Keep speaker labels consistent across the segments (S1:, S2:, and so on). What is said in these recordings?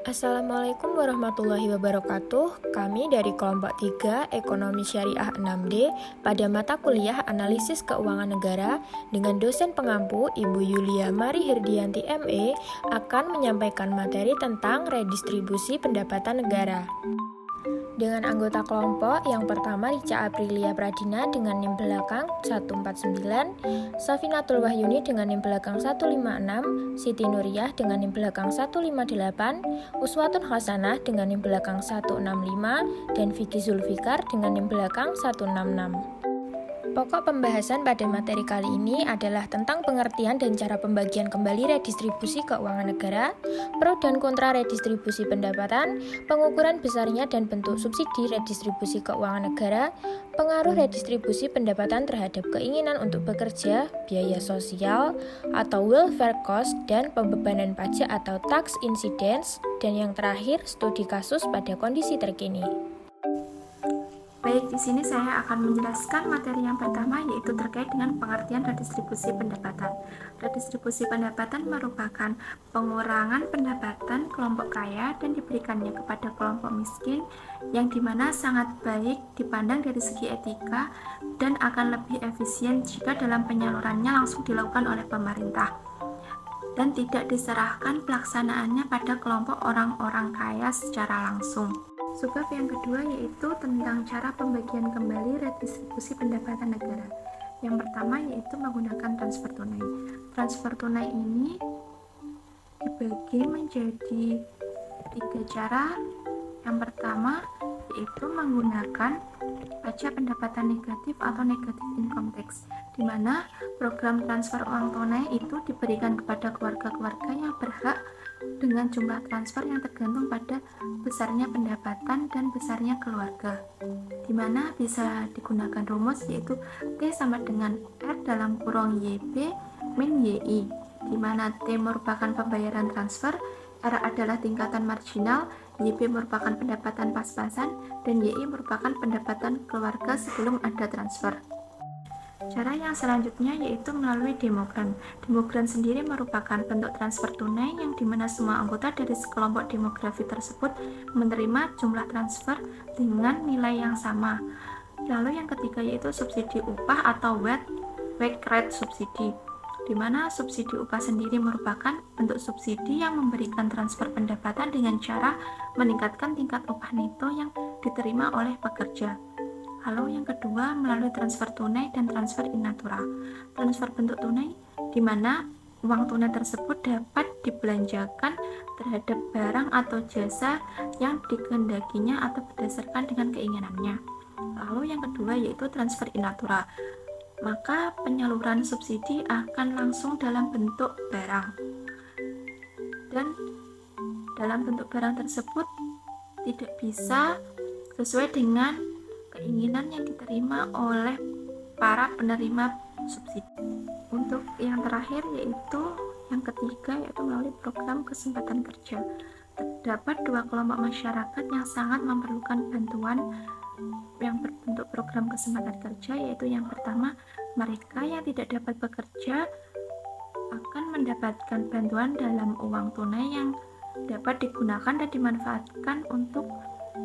S1: Assalamualaikum warahmatullahi wabarakatuh. Kami dari kelompok 3 Ekonomi Syariah 6D pada mata kuliah Analisis Keuangan Negara dengan dosen pengampu Ibu Yulia Mari Hirdianti ME akan menyampaikan materi tentang redistribusi pendapatan negara. Dengan anggota kelompok yang pertama Rica Aprilia Pradina dengan NIM belakang 149, Safinatul Wahyuni dengan NIM belakang 156, Siti Nuriyah dengan NIM belakang 158, Uswatun Hasanah dengan NIM belakang 165, dan Vicky Zulfikar dengan NIM belakang 166. Pokok pembahasan pada materi kali ini adalah tentang pengertian dan cara pembagian kembali redistribusi keuangan negara, pro dan kontra redistribusi pendapatan, pengukuran besarnya dan bentuk subsidi redistribusi keuangan negara, pengaruh redistribusi pendapatan terhadap keinginan untuk bekerja, biaya sosial atau welfare cost, dan pembebanan pajak atau tax incidence, dan yang terakhir studi kasus pada kondisi terkini.
S2: Baik, di sini saya akan menjelaskan materi yang pertama, yaitu terkait dengan pengertian redistribusi pendapatan. Redistribusi pendapatan merupakan pengurangan pendapatan kelompok kaya dan diberikannya kepada kelompok miskin, yang dimana sangat baik dipandang dari segi etika dan akan lebih efisien jika dalam penyalurannya langsung dilakukan oleh pemerintah dan tidak diserahkan pelaksanaannya pada kelompok orang-orang kaya secara langsung. Subbab yang kedua yaitu tentang cara pembagian kembali redistribusi pendapatan negara. Yang pertama yaitu menggunakan transfer tunai. Transfer tunai ini dibagi menjadi 3 cara. Yang pertama yaitu menggunakan pajak pendapatan negatif atau negatif income tax, di mana program transfer uang tunai itu diberikan kepada keluarga-keluarga yang berhak dengan jumlah transfer yang tergantung pada besarnya pendapatan dan besarnya keluarga, di mana bisa digunakan rumus yaitu T sama dengan R dalam kurung YB min YI, di mana T merupakan pembayaran transfer, R adalah tingkatan marginal, YB merupakan pendapatan pas-pasan, dan YI merupakan pendapatan keluarga sebelum ada transfer. Cara yang selanjutnya yaitu melalui demogram. Demogram sendiri merupakan bentuk transfer tunai yang dimana semua anggota dari sekelompok demografi tersebut menerima jumlah transfer dengan nilai yang sama. Lalu yang ketiga yaitu subsidi upah atau wage rate subsidi, di mana subsidi upah sendiri merupakan bentuk subsidi yang memberikan transfer pendapatan dengan cara meningkatkan tingkat upah neto yang diterima oleh pekerja. Lalu yang kedua melalui transfer tunai dan transfer in natura. Transfer bentuk tunai di mana uang tunai tersebut dapat dibelanjakan terhadap barang atau jasa yang dikehendakinya atau berdasarkan dengan keinginannya. Lalu yang kedua yaitu transfer in natura. Maka penyaluran subsidi akan langsung dalam bentuk barang. Dan dalam bentuk barang tersebut tidak bisa sesuai dengan keinginan yang diterima oleh para penerima subsidi. Untuk yang terakhir yaitu yang ketiga yaitu melalui program kesempatan kerja. Terdapat 2 kelompok masyarakat yang sangat memerlukan bantuan yang berbentuk program kesempatan kerja, yaitu yang pertama mereka yang tidak dapat bekerja akan mendapatkan bantuan dalam uang tunai yang dapat digunakan dan dimanfaatkan untuk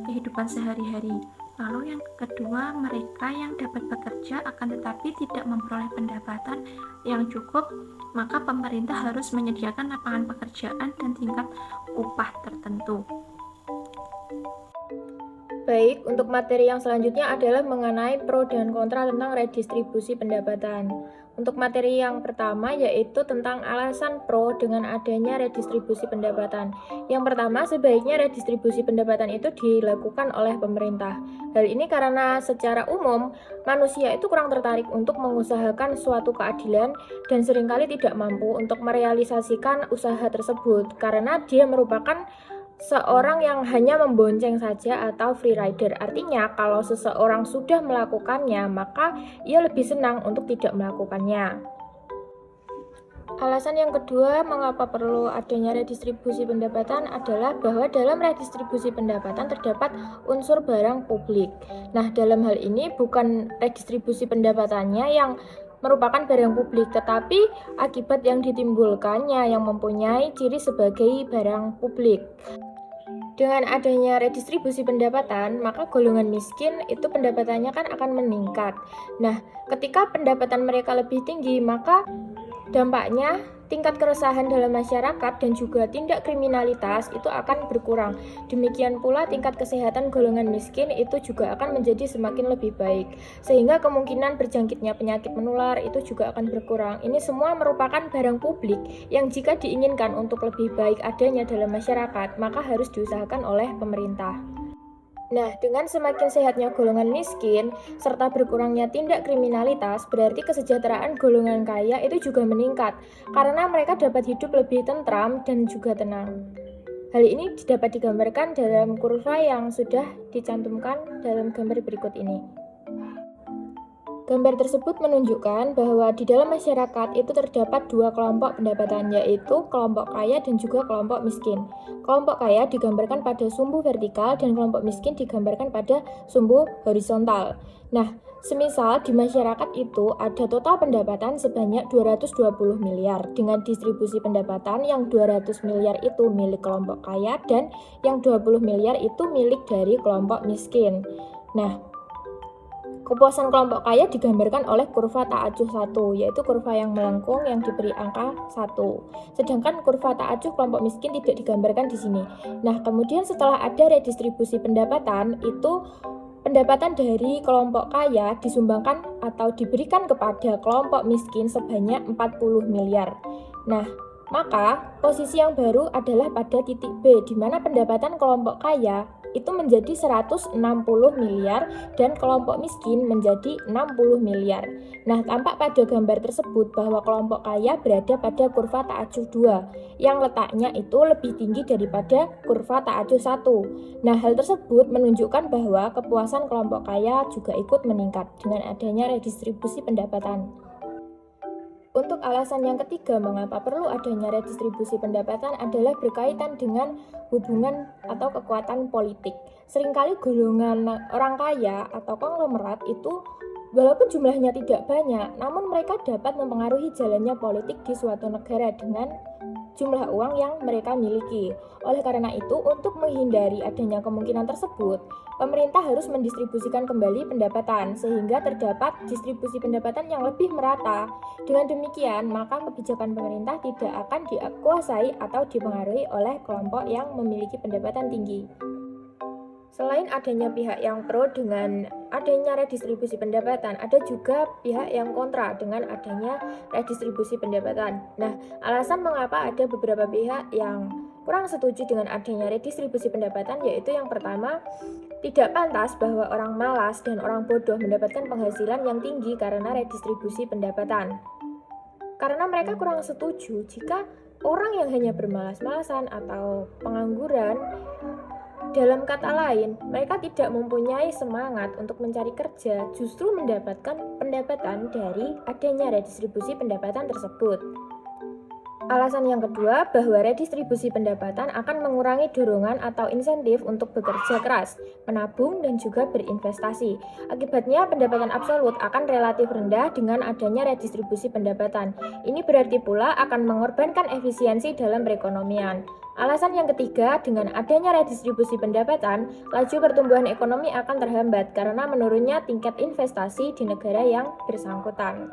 S2: kehidupan sehari-hari. Lalu yang kedua, mereka yang dapat bekerja akan tetapi tidak memperoleh pendapatan yang cukup, maka pemerintah harus menyediakan lapangan pekerjaan dan tingkat upah tertentu.
S1: Baik, untuk materi yang selanjutnya adalah mengenai pro dan kontra tentang redistribusi pendapatan. Untuk materi yang pertama yaitu tentang alasan pro dengan adanya redistribusi pendapatan. Yang pertama, sebaiknya redistribusi pendapatan itu dilakukan oleh pemerintah. Hal ini karena secara umum manusia itu kurang tertarik untuk mengusahakan suatu keadilan dan seringkali tidak mampu untuk merealisasikan usaha tersebut karena dia merupakan seorang yang hanya membonceng saja atau free rider. Artinya, kalau seseorang sudah melakukannya, maka ia lebih senang untuk tidak melakukannya. Alasan yang kedua, mengapa perlu adanya redistribusi pendapatan adalah bahwa dalam redistribusi pendapatan terdapat unsur barang publik. Nah, dalam hal ini bukan redistribusi pendapatannya yang merupakan barang publik, tetapi akibat yang ditimbulkannya yang mempunyai ciri sebagai barang publik. Dengan adanya redistribusi pendapatan, maka golongan miskin itu pendapatannya kan akan meningkat. Nah, ketika pendapatan mereka lebih tinggi, maka dampaknya tingkat keresahan dalam masyarakat dan juga tindak kriminalitas itu akan berkurang. Demikian pula tingkat kesehatan golongan miskin itu juga akan menjadi semakin lebih baik. Sehingga kemungkinan berjangkitnya penyakit menular itu juga akan berkurang. Ini semua merupakan barang publik yang jika diinginkan untuk lebih baik adanya dalam masyarakat, maka harus diusahakan oleh pemerintah. Nah, dengan semakin sehatnya golongan miskin, serta berkurangnya tindak kriminalitas, berarti kesejahteraan golongan kaya itu juga meningkat, karena mereka dapat hidup lebih tentram dan juga tenang. Hal ini dapat digambarkan dalam kurva yang sudah dicantumkan dalam gambar berikut ini. Gambar tersebut menunjukkan bahwa di dalam masyarakat itu terdapat dua kelompok pendapatan, yaitu kelompok kaya dan juga kelompok miskin. Kelompok kaya digambarkan pada sumbu vertikal dan kelompok miskin digambarkan pada sumbu horizontal. Nah, semisal di masyarakat itu ada total pendapatan sebanyak 220 miliar dengan distribusi pendapatan yang 200 miliar itu milik kelompok kaya dan yang 20 miliar itu milik dari kelompok miskin. Nah, kepuasan kelompok kaya digambarkan oleh kurva tak acuh 1, yaitu kurva yang melengkung yang diberi angka 1. Sedangkan kurva tak acuh kelompok miskin tidak digambarkan di sini. Nah, kemudian setelah ada redistribusi pendapatan, itu pendapatan dari kelompok kaya disumbangkan atau diberikan kepada kelompok miskin sebanyak 40 miliar. Nah, maka posisi yang baru adalah pada titik B, di mana pendapatan kelompok kaya itu menjadi 160 miliar dan kelompok miskin menjadi 60 miliar. Nah, tampak pada gambar tersebut bahwa kelompok kaya berada pada kurva tak acuh 2 yang letaknya itu lebih tinggi daripada kurva tak acuh 1. Nah, hal tersebut menunjukkan bahwa kepuasan kelompok kaya juga ikut meningkat dengan adanya redistribusi pendapatan. Untuk alasan yang ketiga, mengapa perlu adanya redistribusi pendapatan adalah berkaitan dengan hubungan atau kekuatan politik. Seringkali golongan orang kaya atau konglomerat itu walaupun jumlahnya tidak banyak, namun mereka dapat mempengaruhi jalannya politik di suatu negara dengan jumlah uang yang mereka miliki. Oleh karena itu, untuk menghindari adanya kemungkinan tersebut, pemerintah harus mendistribusikan kembali pendapatan sehingga terdapat distribusi pendapatan yang lebih merata. Dengan demikian, maka kebijakan pemerintah tidak akan dikuasai atau dipengaruhi oleh kelompok yang memiliki pendapatan tinggi. Selain adanya pihak yang pro dengan adanya redistribusi pendapatan, ada juga pihak yang kontra dengan adanya redistribusi pendapatan. Nah, alasan mengapa ada beberapa pihak yang kurang setuju dengan adanya redistribusi pendapatan yaitu yang pertama, tidak pantas bahwa orang malas dan orang bodoh mendapatkan penghasilan yang tinggi karena redistribusi pendapatan. Karena mereka kurang setuju jika orang yang hanya bermalas-malasan atau pengangguran, dalam kata lain, mereka tidak mempunyai semangat untuk mencari kerja, justru mendapatkan pendapatan dari adanya redistribusi pendapatan tersebut. Alasan yang kedua, bahwa redistribusi pendapatan akan mengurangi dorongan atau insentif untuk bekerja keras, menabung, dan juga berinvestasi. Akibatnya, pendapatan absolut akan relatif rendah dengan adanya redistribusi pendapatan. Ini berarti pula akan mengorbankan efisiensi dalam perekonomian. Alasan yang ketiga, dengan adanya redistribusi pendapatan, laju pertumbuhan ekonomi akan terhambat karena menurunnya tingkat investasi di negara yang bersangkutan.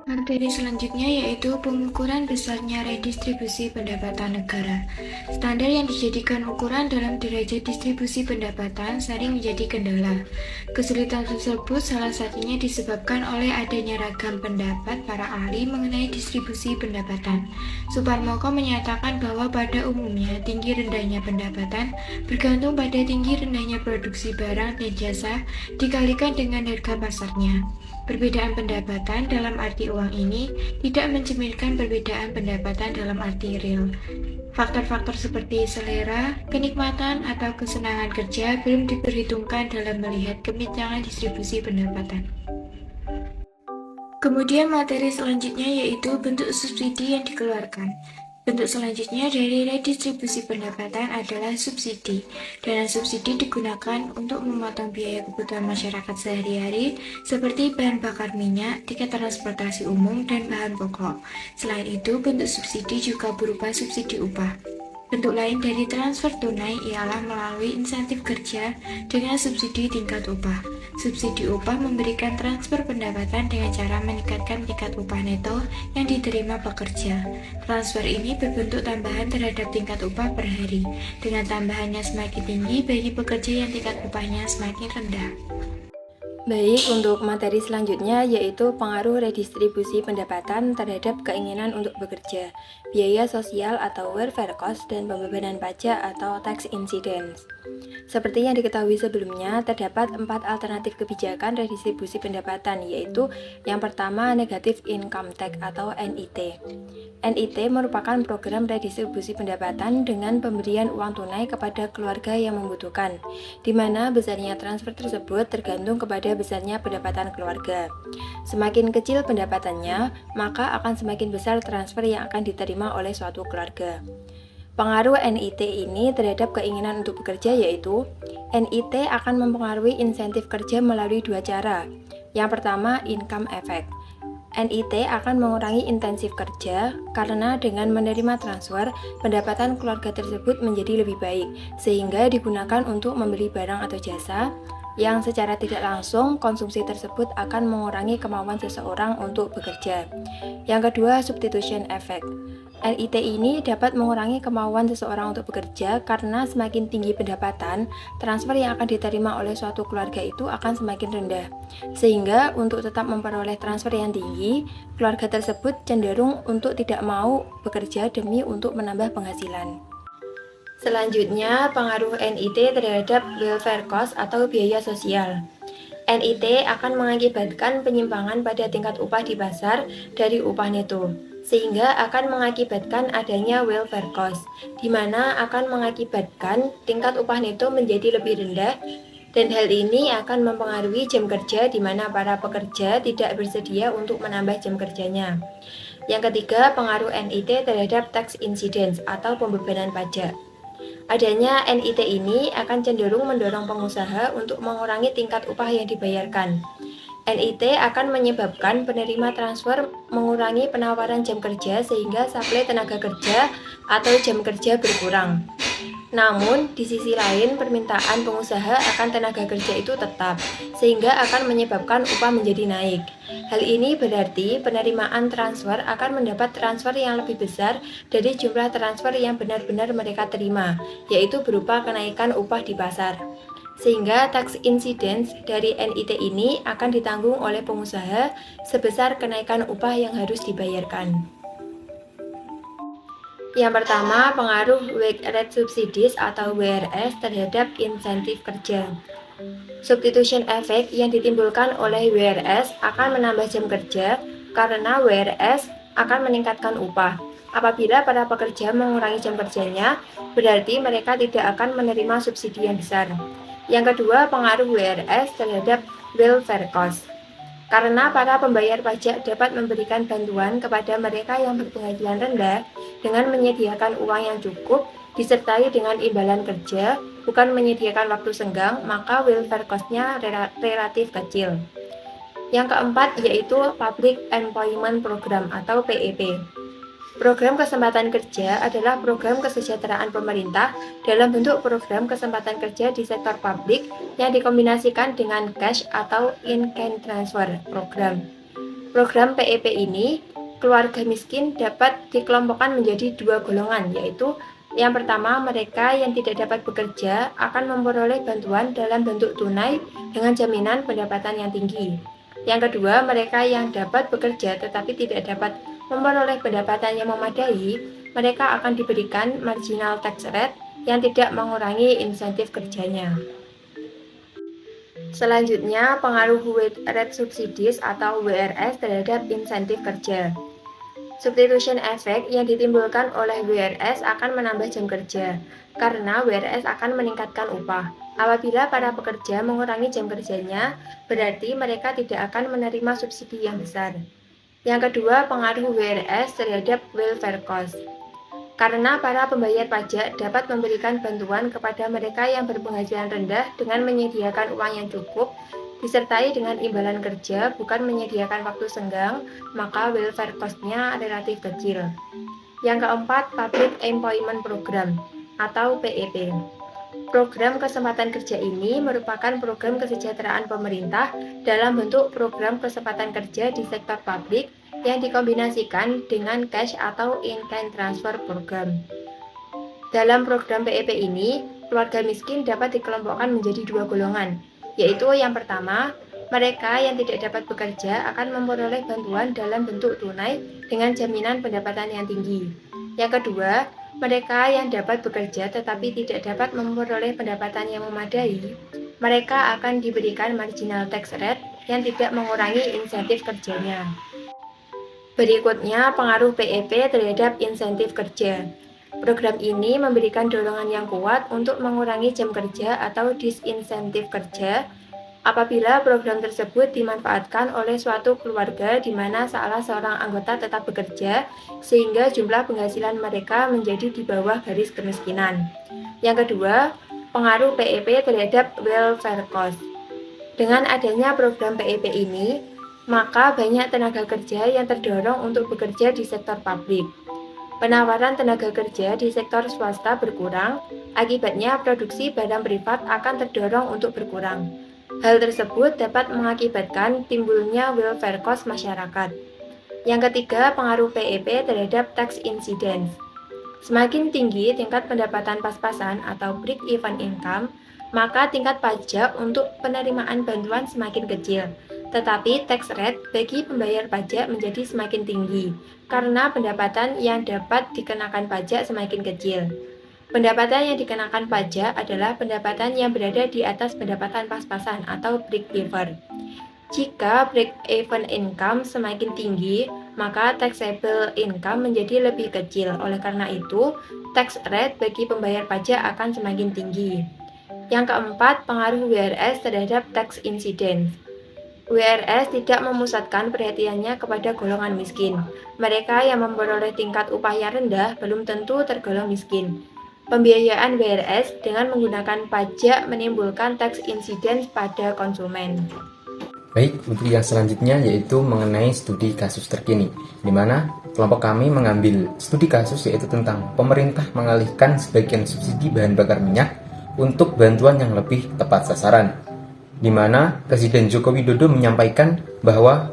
S3: Materi selanjutnya yaitu pengukuran besarnya redistribusi pendapatan negara. Standar yang dijadikan ukuran dalam derajat distribusi pendapatan sering menjadi kendala. Kesulitan tersebut salah satunya disebabkan oleh adanya ragam pendapat para ahli mengenai distribusi pendapatan. Suparmoko menyatakan bahwa pada umumnya tinggi rendahnya pendapatan bergantung pada tinggi rendahnya produksi barang dan jasa dikalikan dengan harga pasarnya. Perbedaan pendapatan dalam arti uang ini tidak mencerminkan perbedaan pendapatan dalam arti real. Faktor-faktor seperti selera, kenikmatan, atau kesenangan kerja belum diperhitungkan dalam melihat kemincangan distribusi pendapatan. Kemudian materi selanjutnya yaitu bentuk subsidi yang dikeluarkan. Bentuk selanjutnya dari redistribusi pendapatan adalah subsidi. Dana subsidi digunakan untuk memotong biaya kebutuhan masyarakat sehari-hari seperti bahan bakar minyak, tiket transportasi umum, dan bahan pokok. Selain itu, bentuk subsidi juga berupa subsidi upah. Bentuk lain dari transfer tunai ialah melalui insentif kerja dengan subsidi tingkat upah. Subsidi upah memberikan transfer pendapatan dengan cara meningkatkan tingkat upah neto yang diterima pekerja. Transfer ini berbentuk tambahan terhadap tingkat upah per hari, dengan tambahannya semakin tinggi bagi pekerja yang tingkat upahnya semakin rendah.
S1: Baik, untuk materi selanjutnya yaitu pengaruh redistribusi pendapatan terhadap keinginan untuk bekerja, biaya sosial atau welfare cost, dan pembebanan pajak atau tax incidence. Seperti yang diketahui sebelumnya, terdapat 4 alternatif kebijakan redistribusi pendapatan, yaitu yang pertama negative income tax atau NIT. NIT merupakan program redistribusi pendapatan dengan pemberian uang tunai kepada keluarga yang membutuhkan, di mana besarnya transfer tersebut tergantung kepada besarnya pendapatan keluarga. Semakin kecil pendapatannya, maka akan semakin besar transfer yang akan diterima oleh suatu keluarga. Pengaruh NIT ini terhadap keinginan untuk bekerja yaitu NIT akan mempengaruhi insentif kerja melalui 2 cara. Yang pertama, income effect. NIT akan mengurangi intensif kerja karena dengan menerima transfer, pendapatan keluarga tersebut menjadi lebih baik, sehingga digunakan untuk membeli barang atau jasa yang secara tidak langsung konsumsi tersebut akan mengurangi kemauan seseorang untuk bekerja. Yang kedua, substitution effect. NIT ini dapat mengurangi kemauan seseorang untuk bekerja karena semakin tinggi pendapatan, transfer yang akan diterima oleh suatu keluarga itu akan semakin rendah. Sehingga untuk tetap memperoleh transfer yang tinggi, keluarga tersebut cenderung untuk tidak mau bekerja demi untuk menambah penghasilan. Selanjutnya, pengaruh NIT terhadap welfare cost atau biaya sosial. NIT akan mengakibatkan penyimpangan pada tingkat upah di pasar dari upah neto, sehingga akan mengakibatkan adanya welfare cost, di mana akan mengakibatkan tingkat upah neto menjadi lebih rendah, dan hal ini akan mempengaruhi jam kerja di mana para pekerja tidak bersedia untuk menambah jam kerjanya. Yang ketiga, pengaruh NIT terhadap tax incidence atau pembebanan pajak. Adanya NIT ini akan cenderung mendorong pengusaha untuk mengurangi tingkat upah yang dibayarkan. NIT akan menyebabkan penerima transfer mengurangi penawaran jam kerja sehingga suplai tenaga kerja atau jam kerja berkurang. Namun, di sisi lain permintaan pengusaha akan tenaga kerja itu tetap, sehingga akan menyebabkan upah menjadi naik. Hal ini berarti penerimaan transfer akan mendapat transfer yang lebih besar dari jumlah transfer yang benar-benar mereka terima, yaitu berupa kenaikan upah di pasar. Sehingga tax incidence dari NIT ini akan ditanggung oleh pengusaha sebesar kenaikan upah yang harus dibayarkan. Yang pertama, pengaruh wage rate subsidies atau WRS terhadap insentif kerja. Substitution effect yang ditimbulkan oleh WRS akan menambah jam kerja karena WRS akan meningkatkan upah. Apabila para pekerja mengurangi jam kerjanya, berarti mereka tidak akan menerima subsidi yang besar. Yang kedua, pengaruh WRS terhadap welfare cost. Karena para pembayar pajak dapat memberikan bantuan kepada mereka yang berpenghasilan rendah dengan menyediakan uang yang cukup, disertai dengan imbalan kerja, bukan menyediakan waktu senggang, maka welfare cost-nya relatif kecil. Yang keempat yaitu Public Employment Program atau PEP. Program kesempatan kerja adalah program kesejahteraan pemerintah dalam bentuk program kesempatan kerja di sektor publik yang dikombinasikan dengan cash atau in-kind transfer program. Program PEP ini, keluarga miskin dapat dikelompokkan menjadi 2 golongan, yaitu yang pertama, mereka yang tidak dapat bekerja akan memperoleh bantuan dalam bentuk tunai dengan jaminan pendapatan yang tinggi. Yang kedua, mereka yang dapat bekerja tetapi tidak dapat memperoleh pendapatan yang memadai, mereka akan diberikan marginal tax rate yang tidak mengurangi insentif kerjanya. Selanjutnya, pengaruh wage rate subsidies atau WRS terhadap insentif kerja. Substitution effect yang ditimbulkan oleh WRS akan menambah jam kerja, karena WRS akan meningkatkan upah. Apabila para pekerja mengurangi jam kerjanya, berarti mereka tidak akan menerima subsidi yang besar. Yang kedua, pengaruh WRS terhadap welfare cost. Karena para pembayar pajak dapat memberikan bantuan kepada mereka yang berpenghasilan rendah dengan menyediakan uang yang cukup, disertai dengan imbalan kerja, bukan menyediakan waktu senggang, maka welfare cost-nya relatif kecil. Yang keempat, Public Employment Program atau PEP. Program kesempatan kerja ini merupakan program kesejahteraan pemerintah dalam bentuk program kesempatan kerja di sektor publik yang dikombinasikan dengan cash atau in-kind transfer program. Dalam program PEP ini, keluarga miskin dapat dikelompokkan menjadi dua golongan, yaitu yang pertama, mereka yang tidak dapat bekerja akan memperoleh bantuan dalam bentuk tunai dengan jaminan pendapatan yang tinggi. Yang kedua, mereka yang dapat bekerja tetapi tidak dapat memperoleh pendapatan yang memadai, mereka akan diberikan marginal tax rate yang tidak mengurangi insentif kerjanya. Berikutnya, pengaruh PEP terhadap insentif kerja. Program ini memberikan dorongan yang kuat untuk mengurangi jam kerja atau disinsentif kerja apabila program tersebut dimanfaatkan oleh suatu keluarga di mana salah seorang anggota tetap bekerja sehingga jumlah penghasilan mereka menjadi di bawah garis kemiskinan. Yang kedua, pengaruh PEP terhadap welfare cost. Dengan adanya program PEP ini, maka banyak tenaga kerja yang terdorong untuk bekerja di sektor publik. Penawaran tenaga kerja di sektor swasta berkurang, akibatnya produksi barang privat akan terdorong untuk berkurang. Hal tersebut dapat mengakibatkan timbulnya welfare cost masyarakat. Yang ketiga, pengaruh PEP terhadap tax incidence. Semakin tinggi tingkat pendapatan pas-pasan atau break-even income, maka tingkat pajak untuk penerimaan bantuan semakin kecil. Tetapi tax rate bagi pembayar pajak menjadi semakin tinggi, karena pendapatan yang dapat dikenakan pajak semakin kecil. Pendapatan yang dikenakan pajak adalah pendapatan yang berada di atas pendapatan pas-pasan atau break-even. Jika break-even income semakin tinggi, maka taxable income menjadi lebih kecil. Oleh karena itu, tax rate bagi pembayar pajak akan semakin tinggi. Yang keempat, pengaruh WRS terhadap tax incidence. WRS tidak memusatkan perhatiannya kepada golongan miskin. Mereka yang memperoleh tingkat upah yang rendah belum tentu tergolong miskin. Pembiayaan WRS dengan menggunakan pajak menimbulkan tax incidence pada konsumen.
S4: Baik, untuk yang selanjutnya yaitu mengenai studi kasus terkini, di mana kelompok kami mengambil studi kasus yaitu tentang pemerintah mengalihkan sebagian subsidi bahan bakar minyak untuk bantuan yang lebih tepat sasaran, di mana Presiden Joko Widodo menyampaikan bahwa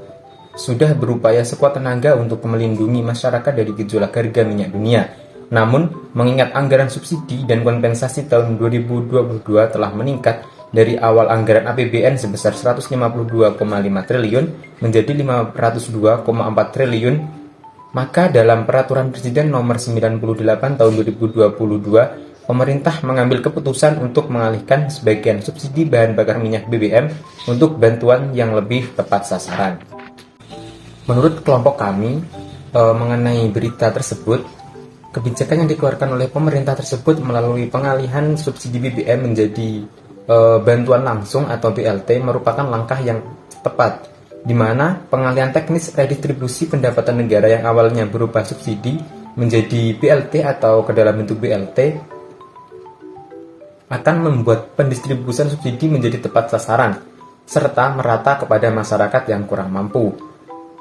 S4: sudah berupaya sekuat tenaga untuk melindungi masyarakat dari gejolak harga minyak dunia. Namun, mengingat anggaran subsidi dan kompensasi tahun 2022 telah meningkat dari awal anggaran APBN sebesar 152,5 triliun menjadi 502,4 triliun, maka dalam Peraturan Presiden Nomor 98 Tahun 2022, pemerintah mengambil keputusan untuk mengalihkan sebagian subsidi bahan bakar minyak BBM untuk bantuan yang lebih tepat sasaran. Menurut kelompok kami, mengenai berita tersebut, kebijakan yang dikeluarkan oleh pemerintah tersebut melalui pengalihan subsidi BBM menjadi bantuan langsung atau BLT merupakan langkah yang tepat, di mana pengalihan teknis redistribusi pendapatan negara yang awalnya berupa subsidi menjadi BLT atau ke dalam bentuk BLT akan membuat pendistribusian subsidi menjadi tepat sasaran serta merata kepada masyarakat yang kurang mampu.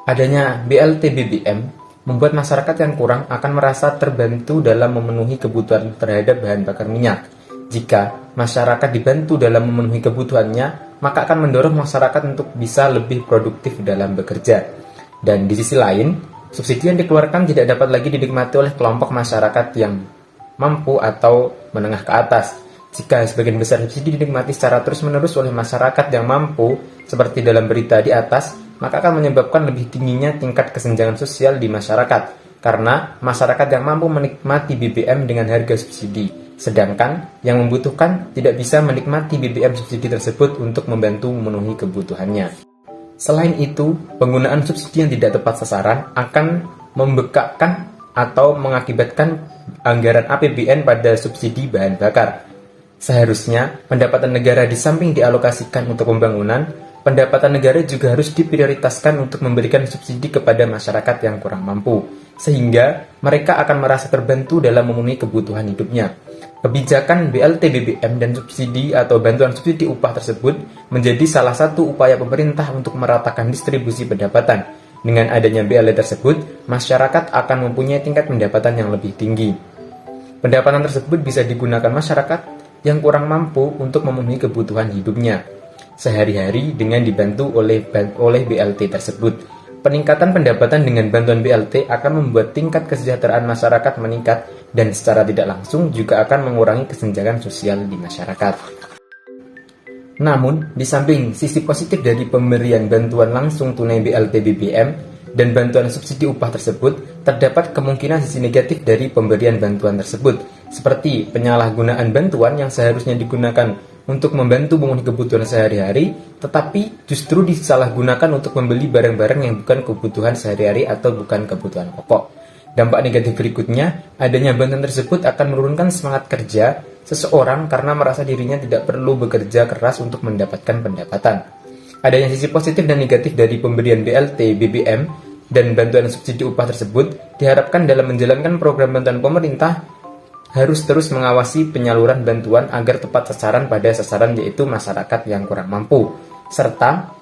S4: Adanya BLT BBM membuat masyarakat yang kurang akan merasa terbantu dalam memenuhi kebutuhan terhadap bahan bakar minyak. Jika masyarakat dibantu dalam memenuhi kebutuhannya, maka akan mendorong masyarakat untuk bisa lebih produktif dalam bekerja. Dan di sisi lain, subsidi yang dikeluarkan tidak dapat lagi dinikmati oleh kelompok masyarakat yang mampu atau menengah ke atas. Jika sebagian besar subsidi dinikmati secara terus-menerus oleh masyarakat yang mampu, seperti dalam berita di atas, maka akan menyebabkan lebih tingginya tingkat kesenjangan sosial di masyarakat, karena masyarakat yang mampu menikmati BBM dengan harga subsidi. Sedangkan yang membutuhkan tidak bisa menikmati BBM subsidi tersebut untuk membantu memenuhi kebutuhannya. Selain itu, penggunaan subsidi yang tidak tepat sasaran akan membekakkan atau mengakibatkan anggaran APBN pada subsidi bahan bakar. Seharusnya, pendapatan negara di samping dialokasikan untuk pembangunan, pendapatan negara juga harus diprioritaskan untuk memberikan subsidi kepada masyarakat yang kurang mampu, sehingga mereka akan merasa terbantu dalam memenuhi kebutuhan hidupnya. Kebijakan BLT BBM dan subsidi atau bantuan subsidi upah tersebut menjadi salah satu upaya pemerintah untuk meratakan distribusi pendapatan, Dengan adanya BLT tersebut, masyarakat akan mempunyai tingkat pendapatan yang lebih tinggi. Pendapatan tersebut bisa digunakan masyarakat yang kurang mampu untuk memenuhi kebutuhan hidupnya sehari-hari dengan dibantu oleh BLT tersebut. Peningkatan pendapatan dengan bantuan BLT akan membuat tingkat kesejahteraan masyarakat meningkat dan secara tidak langsung juga akan mengurangi kesenjangan sosial di masyarakat. Namun, di samping sisi positif dari pemberian bantuan langsung tunai BLT BBM dan bantuan subsidi upah tersebut, terdapat kemungkinan sisi negatif dari pemberian bantuan tersebut, seperti penyalahgunaan bantuan yang seharusnya digunakan untuk membantu memenuhi kebutuhan sehari-hari, tetapi justru disalahgunakan untuk membeli barang-barang yang bukan kebutuhan sehari-hari atau bukan kebutuhan pokok. Dampak negatif berikutnya, adanya bantuan tersebut akan menurunkan semangat kerja seseorang karena merasa dirinya tidak perlu bekerja keras untuk mendapatkan pendapatan. Adanya sisi positif dan negatif dari pemberian BLT, BBM, dan bantuan subsidi upah tersebut diharapkan dalam menjalankan program bantuan pemerintah harus terus mengawasi penyaluran bantuan agar tepat sasaran pada sasaran yaitu masyarakat yang kurang mampu, serta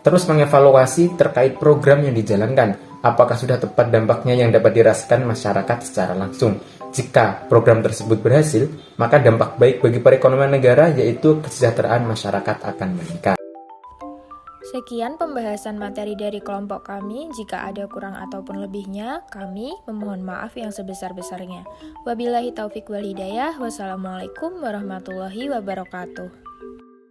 S4: terus mengevaluasi terkait program yang dijalankan, apakah sudah tepat dampaknya yang dapat dirasakan masyarakat secara langsung. Jika program tersebut berhasil, maka dampak baik bagi perekonomian negara yaitu kesejahteraan masyarakat akan meningkat.
S1: Sekian pembahasan materi dari kelompok kami. Jika ada kurang ataupun lebihnya, kami memohon maaf yang sebesar-besarnya. Wabillahi taufik wal hidayah. Wassalamualaikum warahmatullahi wabarakatuh.